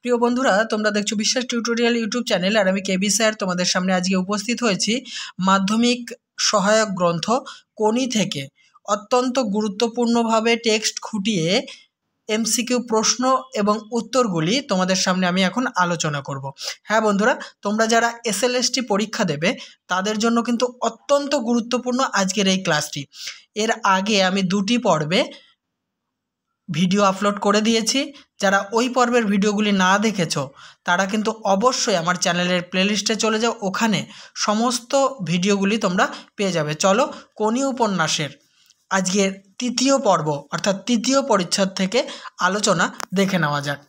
প্রিয় বন্ধুরা, তোমরা দেখছো বিশ্বাস টিউটোরিয়াল ইউটিউব চ্যানেল। আর আমি কেবি স্যার তোমাদের সামনে আজকে উপস্থিত হয়েছি মাধ্যমিক সহায়ক গ্রন্থ কোনি থেকে অত্যন্ত গুরুত্বপূর্ণভাবে টেক্সট খুঁটিয়ে এমসিকিউ প্রশ্ন এবং উত্তরগুলি তোমাদের সামনে আমি এখন আলোচনা করব। হ্যাঁ বন্ধুরা, তোমরা যারা এসএলএসটি পরীক্ষা দেবে তাদের জন্য কিন্তু অত্যন্ত গুরুত্বপূর্ণ আজকের এই ক্লাসটি। এর আগে আমি দুটি পর্বে ভিডিও আপলোড করে দিয়েছি। যারা ওই পর্বের ভিডিওগুলি না দেখেছো তারা কিন্তু অবশ্যই আমার চ্যানেলের প্লেলিস্টে চলে যাও, ওখানে সমস্ত ভিডিওগুলি তোমরা পেয়ে যাবে। চলো কোনি উপন্যাসের আজকের তৃতীয় পর্ব অর্থাৎ তৃতীয় পরিচ্ছদ থেকে আলোচনা দেখে নেওয়া যাক।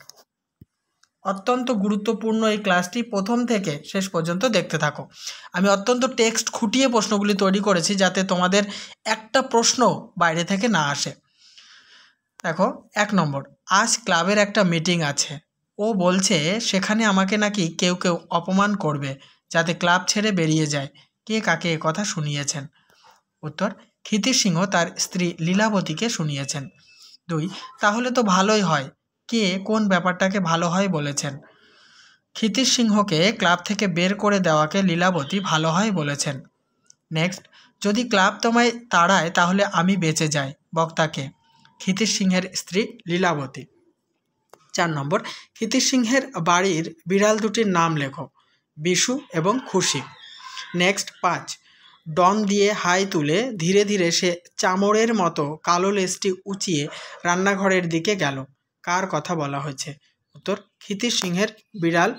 অত্যন্ত গুরুত্বপূর্ণ এই ক্লাসটি প্রথম থেকে শেষ পর্যন্ত দেখতে থাকো। আমি অত্যন্ত টেক্সট খুঁটিয়ে প্রশ্নগুলি তৈরি করেছি যাতে তোমাদের একটা প্রশ্ন বাইরে থেকে না আসে। দেখো, 1 নম্বর, আজ ক্লাবের একটা মিটিং আছে। ও বলছে সেখানে আমাকে নাকি কেউ কেউ অপমান করবে যাতে ক্লাব ছেড়ে বেরিয়ে যায়। কে কাকে কথা শুনিয়েছেন? উত্তর, ক্ষিতিশ সিংহ তার স্ত্রী লীলাবতীকে শুনিয়েছেন। 2, তাহলে তো ভালোই হয়। কে কোন ব্যাপারটাকে ভালো হয় বলেছেন? ক্ষিতিশ সিংহকে ক্লাব থেকে বের করে দেওয়াকে লীলাবতী ভালো হয় বলেছেন। নেক্সট, যদি ক্লাব তোমায় তাড়ায় তাহলে আমি বেঁচে যাই। বক্তাকে? ক্ষিতিশ সিংহের স্ত্রী লীলাবতী। 4 নম্বর, ক্ষিতিশ সিংহের বাড়ির বিড়াল দুটির নাম লেখো। বিশু এবং খুশি। নেক্সট 5, ডন দিয়ে হাই তুলে ধীরে ধীরে সে চামড়ের মতো কালো লেজটি উঁচিয়ে রান্নাঘরের দিকে গেল। কার কথা বলা হয়েছে? উত্তর, ক্ষিতিশ সিংহের বিড়াল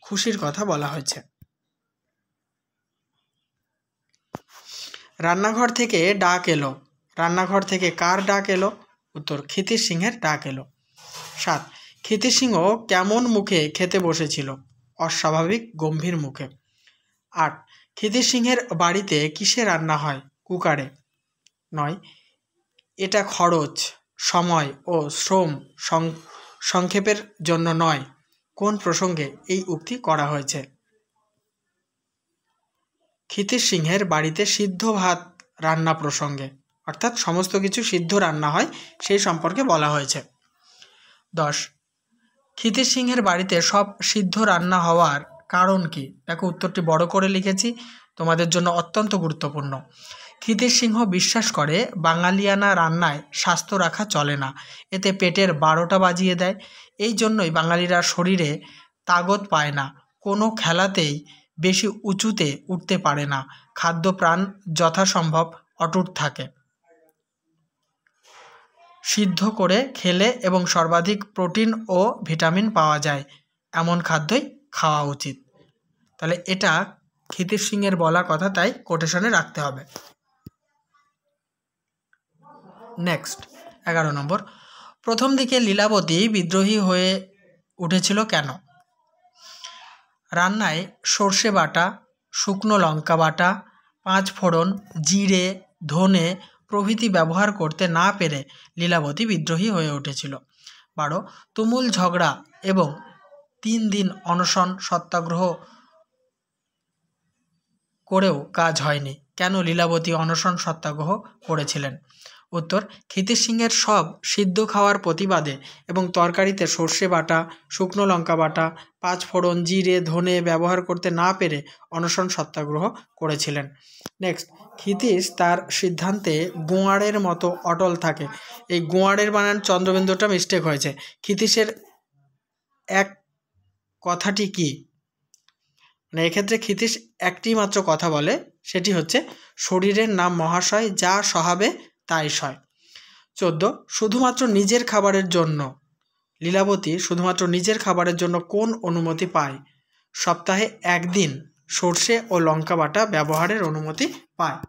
খুশির কথা বলা হয়েছে। রান্নাঘর থেকে ডাক এলো। রান্নাঘর থেকে কার ডাক এলো? উত্তর, ক্ষিতিশ সিংহের ডাক এলো। 7, ক্ষিতিশ সিংহ কেমন মুখে খেতে বসেছিল? অস্বাভাবিক গম্ভীর মুখে। 8, ক্ষিতিশ সিংহের বাড়িতে কিসে রান্না হয়? কুকারে। 9, এটা খরচ, সময় ও শ্রম সংক্ষেপের জন্য নয়। কোন প্রসঙ্গে এই উক্তি করা হয়েছে? ক্ষিতিশ সিংহের বাড়িতে সিদ্ধ ভাত রান্না প্রসঙ্গে, অর্থাৎ সমস্ত কিছু সিদ্ধ রান্না হয় সেই সম্পর্কে বলা হয়েছে। 10, ক্ষিতিশ সিংহের বাড়িতে সব সিদ্ধ রান্না হওয়ার কারণ কি? দেখো, উত্তরটি বড় করে লিখেছি, তোমাদের জন্য অত্যন্ত গুরুত্বপূর্ণ। ক্ষিতিশ সিংহ বিশ্বাস করে বাঙালিয়ানা রান্নায় স্বাস্থ্য রাখা চলে না, এতে পেটের 12টা বাজিয়ে দেয়। এই জন্যই বাঙালিরা শরীরে তাগত পায় না, কোনো খেলাতেই বেশি উঁচুতে উঠতে পারে না, খাদ্যপ্রাণ যথাসম্ভব অটুট থাকে। সিদ্ধ করে খেলে এবং সর্বাধিক প্রোটিন ও ভিটামিন পাওয়া যায় এমন খাদ্যই খাওয়া উচিত। তাহলে এটা ক্ষিতিশ সিংহের বলা কথা, তাই কোটেশনে রাখতে হবে। নেক্সট 11 নম্বর, প্রথম দিকে লীলাবতী বিদ্রোহী হয়ে উঠেছিল কেন? রান্নায় সর্ষে বাটা, শুকনো লঙ্কা বাটা, 5 ফোড়ন, জিরে, ধনে প্রভৃতি ব্যবহার করতে না পেরে লীলাবতী বিদ্রোহী হয়ে উঠেছিল। 12, তুমুল ঝগড়া এবং 3 দিন অনশন সত্যাগ্রহ করেও কাজ হয়নি। কেন লীলাবতী অনশন সত্যাগ্রহ করেছিলেন? উত্তর, ক্ষিতিশ সিংহের সব সিদ্ধ খাওয়ার প্রতিবাদে এবং তরকারিতে সর্ষে বাটা, শুকনো লঙ্কা বাটা, 5 ফোড়ন, জিরে, ধনে ব্যবহার করতে না পেরে অনশন সত্যাগ্রহ করেছিলেন। নেক্সট, ক্ষিতিশ তার সিদ্ধান্তে গোয়াড়ের মতো অটল থাকে। এই গোয়াড়ের বানান চন্দ্রবিন্দুটা মিস্টেক হয়েছে। ক্ষিতিশের এক কথাটি কি? মানে এক্ষেত্রে ক্ষিতিশ একটি মাত্র কথা বলে, সেটি হচ্ছে শরীরের নাম মহাশয়, যা সহাবে তাই সয়। 14, শুধুমাত্র নিজের খাবারের জন্য লীলাবতী শুধুমাত্র নিজের খাবারের জন্য কোন অনুমতি পায়? সপ্তাহে 1 দিন সর্ষে ও লঙ্কা বাটা ব্যবহারের অনুমতি পায়।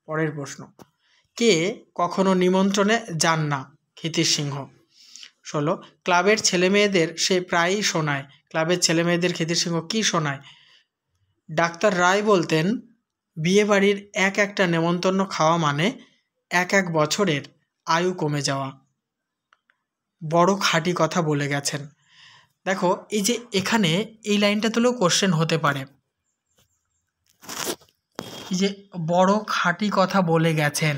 পরের প্রশ্ন, কে কখনো নিমন্ত্রণে যান না? ক্ষিতিশ সিংহ। 16, ক্লাবের ছেলেমেয়েদের সে প্রায়ই শোনায়। ক্লাবের ছেলেমেয়েদের ক্ষিতিশ সিংহ কী শোনায়? ডাক্তার রায় বলতেন বিয়েবাড়ির একটা নেমন্তন্ন খাওয়া মানে 1 বছরের আয়ু কমে যাওয়া। বড় খাঁটি কথা বলে গেছেন। দেখো, এই যে এখানে এই লাইনটা তুলেও কোশ্চেন হতে পারে। এই যে বড় খাঁটি কথা বলে গেছেন,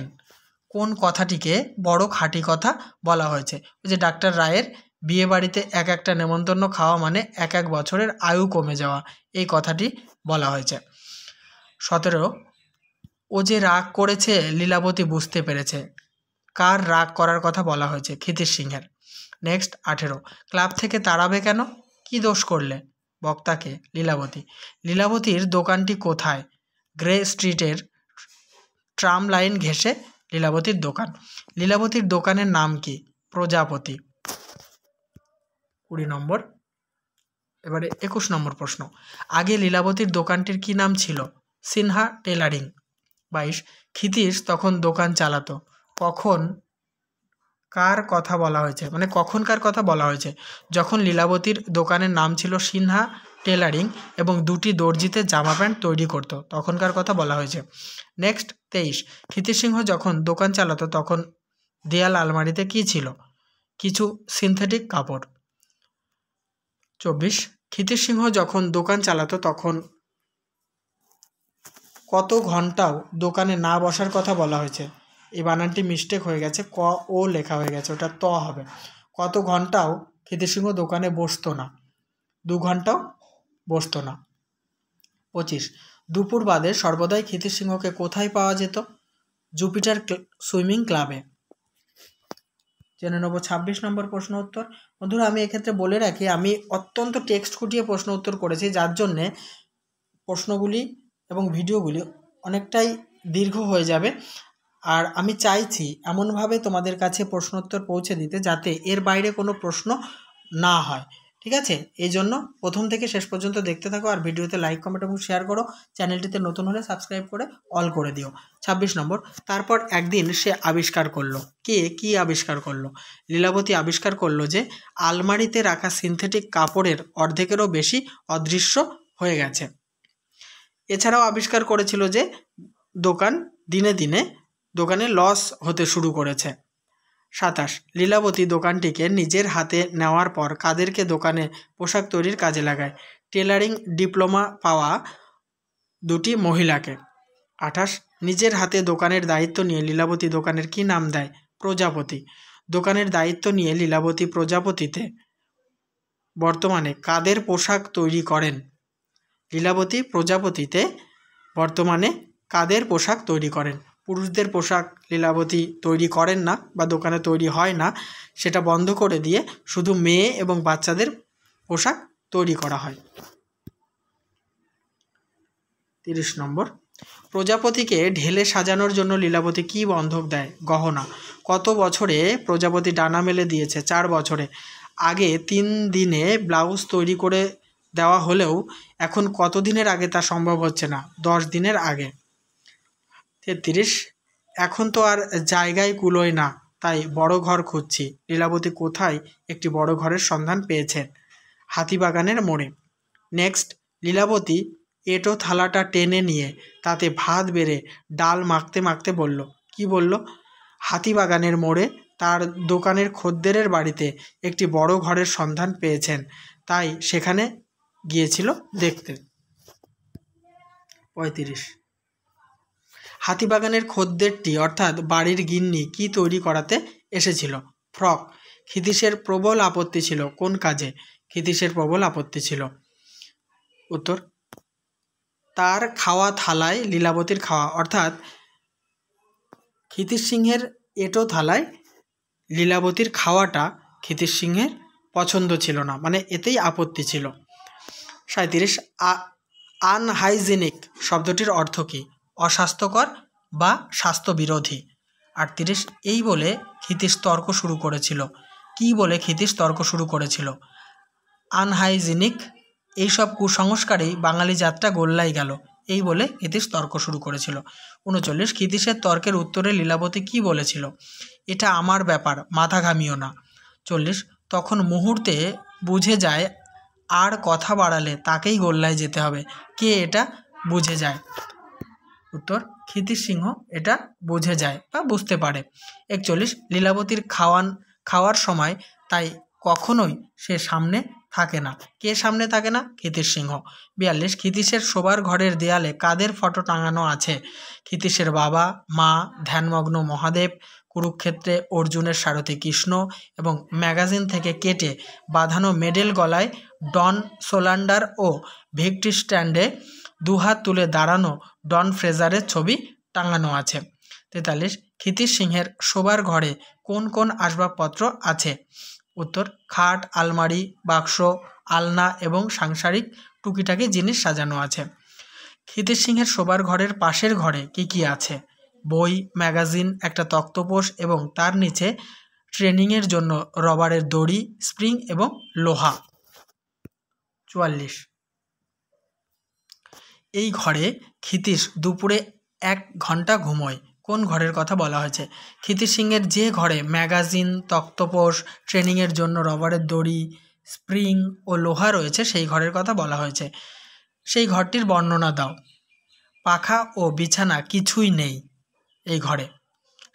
কোন কথাটিকে বড় খাঁটি কথা বলা হয়েছে? ওই যে ডাক্তার রায়ের বিয়ে বাড়িতে এক একটা নেমন্তন্ন খাওয়া মানে এক এক বছরের আয়ু কমে যাওয়া, এই কথাটি বলা হয়েছে। 17 ও যে রাগ করেছে লীলাবতী বুঝতে পেরেছে, কার রাগ করার কথা বলা হয়েছে? ক্ষিতিশ সিংহের। নেক্সট 18 ক্লাব থেকে তাড়াবে কেন, কি দোষ করলে? বক্তাকে লীলাবতী। লীলাবতীর দোকানটি কোথায়? গ্রে স্ট্রিটের ট্রাম লাইন ঘেঁষে লীলাবতীর দোকান। লীলাবতীর দোকানের নাম কি? প্রজাপতি। 20 নম্বর। এবারে 21 নম্বর প্রশ্ন, আগে লীলাবতীর দোকানটির কি নাম ছিল? সিনহা টেলারিং। 22 ক্ষিতীশ তখন দোকান চালাতো, কখন কার কথা বলা হয়েছে, মানে কখনকার কথা বলা হয়েছে? যখন লীলাবতীর দোকানের নাম ছিল সিনহা টেলারিং এবং দুটি দর্জিতে জামা প্যান্ট তৈরি করত, তখনকার কথা বলা হয়েছে। নেক্সট 23 ক্ষিতীশ সিংহ যখন দোকান চালাতো তখন দেয়াল আলমারিতে কি ছিল? কিছু সিনথেটিক কাপড়। 24 ক্ষিতীশ সিংহ যখন দোকান চালাতো তখন কত ঘন্টাও দোকানে না বসার কথা বলা হয়েছে? এই বানানটি মিস্টেক হয়ে গেছে, ক ও লেখা হয়ে গেছে, ওটা ত হবে। কত ঘন্টাও ক্ষিতীশ সিংহ দোকানে বসতো না? 2 ঘন্টাও বসতো না। 25 দুপুর বাদে সর্বদাই ক্ষিতীশ সিংহকে কোথায় পাওয়া যেত? জুপিটার সুইমিং ক্লাবে। জেনে নেব 26 নম্বর প্রশ্ন উত্তর। বন্ধুরা, আমি এক্ষেত্রে বলে রাখি, আমি অত্যন্ত টেক্সট খুঁটিয়ে প্রশ্ন উত্তর করেছি, যার জন্যে প্রশ্নগুলি এবং ভিডিওগুলি অনেকটাই দীর্ঘ হয়ে যাবে। আর আমি চাইছি এমনভাবে তোমাদের কাছে প্রশ্নোত্তর পৌঁছে দিতে যাতে এর বাইরে কোনো প্রশ্ন না হয়, ঠিক আছে? এই জন্য প্রথম থেকে শেষ পর্যন্ত দেখতে থাকো, আর ভিডিওতে লাইক কমেন্ট এবং শেয়ার করো, চ্যানেলটিতে নতুন হলে সাবস্ক্রাইব করে অল করে দিও। 26 নম্বর, তারপর একদিন সে আবিষ্কার করলো। কি আবিষ্কার করলো? লীলাবতী আবিষ্কার করলো যে আলমারিতে রাখা সিনথেটিক কাপড়ের অর্ধেকেরও বেশি অদৃশ্য হয়ে গেছে। এছাড়াও আবিষ্কার করেছিল যে দিনে দিনে দোকানে লস হতে শুরু করেছে। 27 লীলাবতী দোকানটিকে নিজের হাতে নেওয়ার পর কাদেরকে দোকানে পোশাক তৈরির কাজে লাগায়? টেলারিং ডিপ্লোমা পাওয়া দুটি মহিলাকে। 28 নিজের হাতে দোকানের দায়িত্ব নিয়ে লীলাবতী দোকানের কি নাম দেয়? প্রজাপতি। দোকানের দায়িত্ব নিয়ে লীলাবতী প্রজাপতিতে বর্তমানে কাদের পোশাক তৈরি করেন? লীলাবতী প্রজাপতিতে বর্তমানে কাদের পোশাক তৈরি করেন? পুরুষদের পোশাক লীলাবতী তৈরি করেন না বা দোকানে তৈরি হয় না, সেটা বন্ধ করে দিয়ে শুধু মেয়ে এবং বাচ্চাদের পোশাক তৈরি করা হয়। 30 নম্বর, প্রজাপতিকে ঢেলে সাজানোর জন্য লীলাবতী কি বন্ধক দেয়? গহনা। কত বছরে প্রজাপতি ডানা মেলে দিয়েছে? 4 বছরে। আগে 3 দিনে ব্লাউজ তৈরি করে দেওয়া হলেও এখন কত দিনের আগে তা সম্ভব হচ্ছে না? 10 দিনের আগে। 33 এখন তো আর জায়গায় কুলোয় না, তাই বড় ঘর খুঁজছি। লীলাবতী কোথায় একটি বড় ঘরের সন্ধান পেয়েছেন? হাতিবাগানের মোড়ে। নেক্সট, লীলাবতী এঁটো থালাটা টেনে নিয়ে তাতে ভাত বেড়ে ডাল মাখতে মাখতে বলল। কি বলল? হাতিবাগানের মোড়ে তার দোকানের খদ্দেরের বাড়িতে একটি বড় ঘরের সন্ধান পেয়েছেন, তাই সেখানে গিয়েছিল দেখতে। 35 হাতিবাগানের খদ্দেরটি অর্থাৎ বাড়ির গিন্নি কি তৈরি করাতে এসেছিল? ফ্রক। ক্ষিতীশের প্রবল আপত্তি ছিল কোন কাজে? ক্ষিতীশের প্রবল আপত্তি ছিল। উত্তর, তার খাওয়া থালায় লীলাবতীর খাওয়া, অর্থাৎ ক্ষিতীশ সিংহের এঁটো থালায় লীলাবতীর খাওয়াটা ক্ষিতীশ সিংহের পছন্দ ছিল না, মানে এতেই আপত্তি ছিল। 37 আনহাইজেনিক শব্দটির অর্থ কী? অস্বাস্থ্যকর বা স্বাস্থ্যবিরোধী। 38 এই বলে ক্ষিতীশ তর্ক শুরু করেছিল। কি বলে ক্ষিতীশ তর্ক শুরু করেছিল? আনহাইজেনিক এইসব কুসংস্কারেই বাঙালি জাতটা গোল্লাই গেল, এই বলে ক্ষিতীশ তর্ক শুরু করেছিল। 39 ক্ষিতীশের তর্কের উত্তরে লীলাবতী কি বলেছিল? এটা আমার ব্যাপার, মাথা ঘামিও না। 40 তখন মুহূর্তে বুঝে যায় আর কথা বাড়ালে তাকেই গোল্লায় যেতে হবে। কে এটা বুঝে যায়? উত্তর, ক্ষিতীশ সিংহ এটা বুঝে যায় বা বুঝতে পারে। 41 লীলাবতীর খাওয়ার সময় তাই কখনোই সে সামনে থাকে না। কে সামনে থাকে না? ক্ষিতীশ সিংহ। 42 ক্ষিতীশের শোবার ঘরের দেয়ালে কাদের ফটো টাঙানো আছে? ক্ষিতীশের বাবা, মা, ধ্যানমগ্ন মহাদেব, কুরুক্ষেত্রে অর্জুনের সারথি কৃষ্ণ এবং ম্যাগাজিন থেকে কেটে বাঁধানো মেডেল গলায় ডন সোলান্ডার ও ভিক্টরি স্ট্যান্ডে দুহাত তুলে দাঁড়ানো ডন ফ্রেজারের ছবি টাঙানো আছে। 43 ক্ষিতিশ সিংহের শোবার ঘরে কোন কোন আসবাবপত্র আছে? উত্তর খাট, আলমারি, বাক্স, আলনা এবং সাংসারিক টুকিটাকি জিনিস সাজানো আছে। ক্ষিতিশ সিংহের শোবার ঘরের পাশের ঘরে কি কি আছে? বই, ম্যাগাজিন, একটা তক্তপোষ এবং তার নিচে ট্রেনিংয়ের জন্য রবারের দড়ি, স্প্রিং এবং লোহা। 44 এই ঘরে ক্ষিতিশ দুপুরে 1 ঘন্টা ঘুমোয়। কোন ঘরের কথা বলা হয়েছে? ক্ষিতিশ সিংহের যে ঘরে ম্যাগাজিন, তক্তপোষ, ট্রেনিংয়ের জন্য রবারের দড়ি, স্প্রিং ও লোহা রয়েছে সেই ঘরের কথা বলা হয়েছে। সেই ঘরটির বর্ণনা দাও। পাখা ও বিছানা কিছুই নেই এই ঘরে।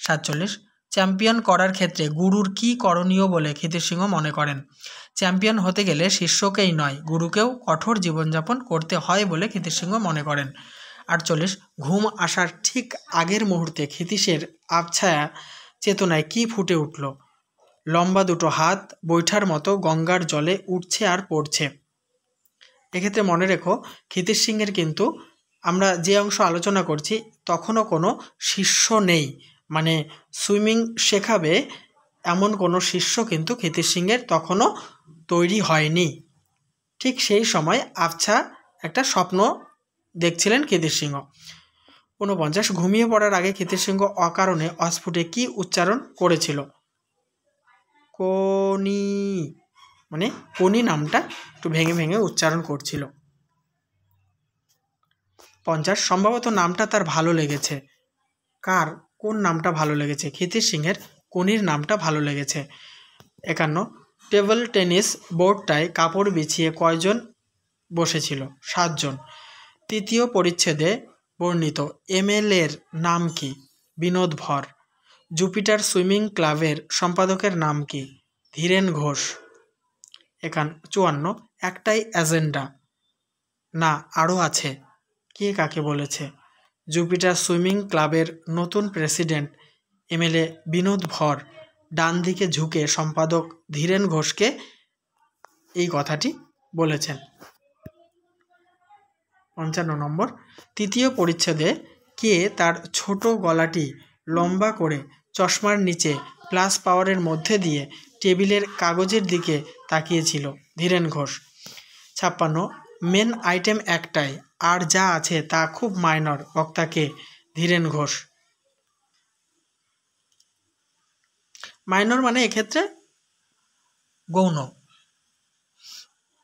47 চ্যাম্পিয়ন করার ক্ষেত্রে গুরুর কি করণীয় বলে ক্ষিতিশ সিংহ মনে করেন? চ্যাম্পিয়ন হতে গেলে শিষ্যকেই নয়, গুরুকেও কঠোর জীবনযাপন করতে হয় বলে ক্ষিতিশ সিংহ মনে করেন। 48 ঘুম আসার ঠিক আগের মুহূর্তে ক্ষিতিশের আবছায়া চেতনায় কি ফুটে উঠল? লম্বা দুটো হাত বৈঠার মতো গঙ্গার জলে উঠছে আর পড়ছে। এক্ষেত্রে মনে রেখো, ক্ষিতিশ সিংহের কিন্তু আমরা যে অংশ আলোচনা করছি তখনও কোনো শিষ্য নেই, মানে সুইমিং শেখাবে এমন কোনো শিষ্য কিন্তু ক্ষিতিশ সিংহের তখনও তৈরি হয়নি। ঠিক সেই সময় আবছা একটা স্বপ্ন দেখছিলেন ক্ষিতিশ সিংহ। 49 ঘুমিয়ে পড়ার আগে ক্ষিতিশ সিংহ অকারণে অস্ফুটে কি উচ্চারণ করেছিল? কোনি, মানে কোনি নামটা একটু ভেঙে ভেঙে উচ্চারণ করছিল। 50 সম্ভবত নামটা তার ভালো লেগেছে। কার কোন নামটা ভালো লেগেছে? ক্ষিতিশ সিংহের কোনির নামটা ভালো লেগেছে। 51 টেবিল টেনিস বোর্ডটায় কাপড় বিছিয়ে কয়জন বসেছিল? 7 জন। তৃতীয় পরিচ্ছেদে বর্ণিত এমএলএর নাম কি? বিনোদ ভর। জুপিটার সুইমিং ক্লাবের সম্পাদকের নাম কি? ধীরেন ঘোষ। 54 একটাই এজেন্ডা না আরও আছে, কে কাকে বলেছে? জুপিটার সুইমিং ক্লাবের নতুন প্রেসিডেন্ট এমএলএ বিনোদ ভর ডান দিকে ঝুঁকে সম্পাদক ধীরেন ঘোষকে এই কথাটি বলেছেন। 55 নম্বর তৃতীয় পরিচ্ছেদে কে তার ছোট গলাটি লম্বা করে চশমার নিচে প্লাস পাওয়ারের মধ্যে দিয়ে টেবিলের কাগজের দিকে তাকিয়েছিল? ধীরেন ঘোষ। 56 মেন আইটেম একটাই, আর যা আছে তা খুব মাইনর, বক্তাকে? ধীরেন ঘোষ। মাইনর মানে এক্ষেত্রে গৌণ,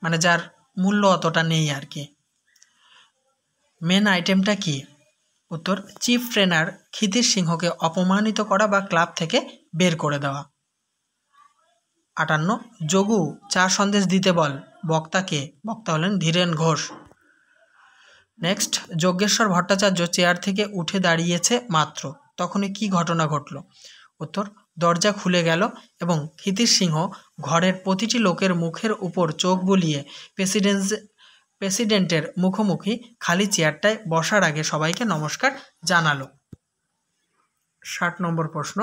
মানে যার মূল্য অতটা নেই আর কি। মেন আইটেমটা কি? উত্তর চিফ ট্রেনার ক্ষিতিশ সিংহকে অপমানিত করা বা ক্লাব থেকে বের করে দেওয়া। 58 যোগু চা সন্দেশ দিতে বল, বক্তাকে? বক্তা হলেন ধীরেন ঘোষ। নেক্সট যজ্ঞেশ্বর ভট্টাচার্য চেয়ার থেকে উঠে দাঁড়িয়েছে মাত্র, তখনই কি ঘটনা ঘটল? উত্তর দরজা খুলে গেল এবং ক্ষিতিশ সিংহ ঘরের প্রতিটি লোকের মুখের উপর চোখ বুলিয়ে প্রেসিডেন্টের মুখোমুখি খালি চেয়ারটায় বসার আগে সবাইকে নমস্কার জানালো। 60 নম্বর প্রশ্ন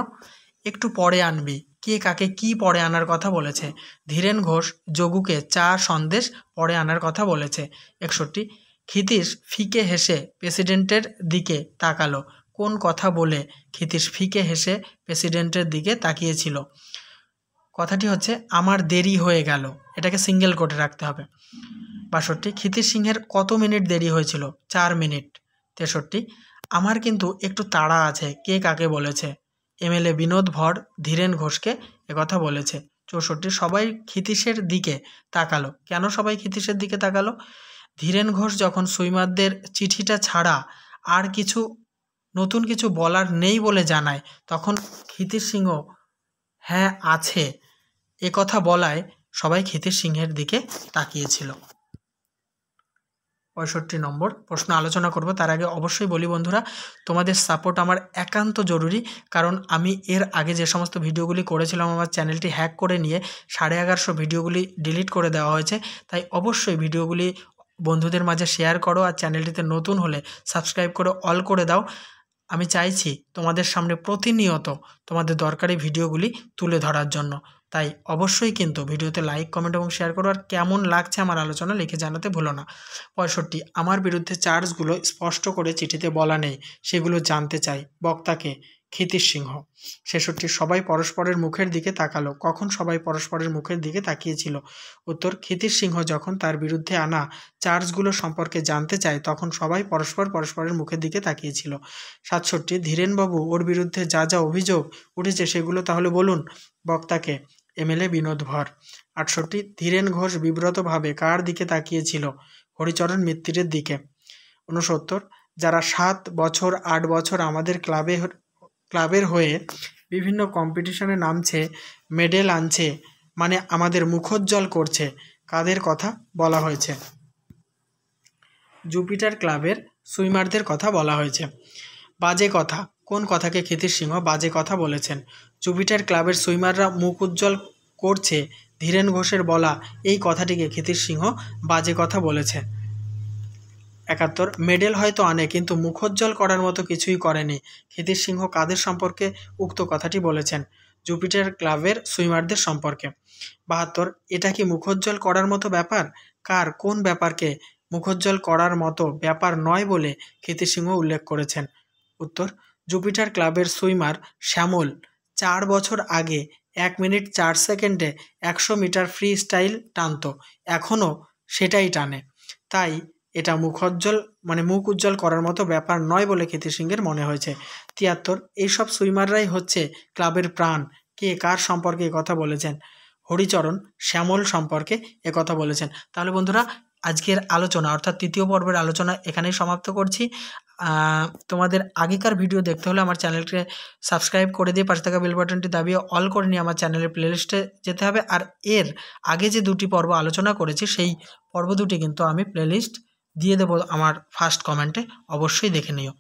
একটু পরে আনবি, কে কাকে কি পরে আনার কথা বলেছে? ধীরেন ঘোষ যোগুকে চা সন্দেশ পরে আনার কথা বলেছে। 61 ক্ষিতিশ ফিকে হেসে প্রেসিডেন্টের দিকে তাকালো, কোন কথা বলে ক্ষিতিশ ফিকে হেসে প্রেসিডেন্টের দিকে তাকিয়েছিল? কথাটি হচ্ছে আমার দেরি হয়ে গেল, এটাকে সিঙ্গেল কোটে রাখতে হবে। 62 ক্ষিতিশ সিংহের কত মিনিট দেরি হয়েছিল? 4 মিনিট। 63 আমার কিন্তু একটু তাড়া আছে, কে কাকে বলেছে? এমএলএ বিনোদ ভর ধীরেন ঘোষকে একথা বলেছে। 64 সবাই ক্ষিতিশের দিকে তাকালো, কেন সবাই ক্ষিতিশের দিকে তাকালো? ধীরেন ঘোষ যখন সুইমারদের চিঠিটা ছাড়া আর কিছু নতুন কিছু বলার নেই বলে জানায়, তখন ক্ষিতিশ সিংহ হ্যাঁ আছে একথা বলায় সবাই ক্ষিতিশ সিংহের দিকে তাকিয়েছিল। 65 নম্বর প্রশ্ন আলোচনা করব, তার আগে অবশ্যই বলি বন্ধুরা, তোমাদের সাপোর্ট আমার একান্ত জরুরি, কারণ আমি এর আগে যে সমস্ত ভিডিওগুলি করেছিলাম আমার চ্যানেলটি হ্যাক করে নিয়ে 1150 ভিডিওগুলি ডিলিট করে দেওয়া হয়েছে। তাই অবশ্যই ভিডিওগুলি বন্ধুদের মাঝে শেয়ার করো, আর চ্যানেলটিতে নতুন হলে সাবস্ক্রাইব করে অল করে দাও। আমি চাইছি তোমাদের সামনে প্রতিনিয়ত তোমাদের দরকারি ভিডিওগুলি তুলে ধরার জন্য। তাই অবশ্যই কিন্তু ভিডিওতে লাইক, কমেন্ট এবং শেয়ার করো। আর কেমন লাগছে আমার আলোচনা লিখে জানাতে ভুলো না। 65, আমার বিরুদ্ধে চার্জগুলো স্পষ্ট করে চিঠিতে বলা নেই, সেগুলো জানতে চাই বক্তাকে, ক্ষিতিশ সিংহ। 66, সবাই পরস্পরের মুখের দিকে তাকালো। কখন সবাই পরস্পরের মুখের দিকে তাকিয়েছিল? উত্তর, ক্ষিতিশ সিংহ যখন তার বিরুদ্ধে আনা চার্জগুলো সম্পর্কে জানতে চায় তখন সবাই পরস্পরের মুখের দিকে তাকিয়েছিল। 67, ধীরেনবাবু ওর বিরুদ্ধে যা যা অভিযোগ উঠেছে সেগুলো তাহলে বলুন বক্তাকে, এমএলএ বিনোদ ভর। 68, ধীরেন ঘোষ বিব্রতভাবে কার দিকে তাকিয়েছিল? হরিচরণ মিত্তিরের দিকে। 69, যারা 7 বছর 8 বছর আমাদের ক্লাবের হয়ে বিভিন্ন কম্পিটিশনে নামছে, মেডেল আনছে, মানে আমাদের মুখোজ্জ্বল করছে, কাদের কথা বলা হয়েছে? জুপিটার ক্লাবের সুইমারদের কথা বলা হয়েছে। বাজে কথা, কোন কথাকে ক্ষিতিশ সিংহ বাজে কথা বলেছেন? জুপিটার ক্লাবের সুইমাররা মুখ উজ্জ্বল করছে, ধীরেন ঘোষের বলা এই কথাটিকে ক্ষিতিশ সিংহ বাজে কথা বলেছে। 71, মেডেল হয়তো আনে কিন্তু মুখোজ্জ্বল করার মতো কিছুই করেনি, ক্ষিতিশ সিংহ কাদের সম্পর্কে উক্ত কথাটি বলেছেন? জুপিটার ক্লাবের সুইমারদের সম্পর্কে। 72, এটা কি মুখোজ্জ্বল করার মতো ব্যাপার? কোন ব্যাপারকে মুখোজ্জ্বল করার মতো ব্যাপার নয় বলে ক্ষিতিশ সিংহ উল্লেখ করেছেন? উত্তর, জুপিটার ক্লাবের সুইমার শ্যামল 4 বছর আগে 1 মিনিট 4 সেকেন্ডে 100 মিটার ফ্রি স্টাইল টানত, এখনও সেটাই টানে। তাই এটা মুখ উজ্জ্বল করার মতো ব্যাপার নয় বলে ক্ষিতিশ সিংহের মনে হয়েছে। 73, এইসব সুইমাররাই হচ্ছে ক্লাবের প্রাণ। কে কার সম্পর্কে কথা বলেছেন? হরিচরণ শ্যামল সম্পর্কে কথা বলেছেন। তাহলে বন্ধুরা, আজকের আলোচনা অর্থাৎ 3য় পর্বের আলোচনা এখানেই সমাপ্ত করছি। তোমাদের আগেকার ভিডিও দেখতে হলে আমার চ্যানেলকে সাবস্ক্রাইব করে দিয়ে পাশে থাকা বেল বাটনটি দাবিয়ে অল করে নিয়ে আমার চ্যানেলের প্লেলিস্টে যেতে হবে। আর এর আগে যে 2টি পর্ব আলোচনা করেছি সেই পর্ব 2টি কিন্তু আমি প্লেলিস্ট দিয়ে দেবো আমার ফার্স্ট কমেন্টে, অবশ্যই দেখে নিও।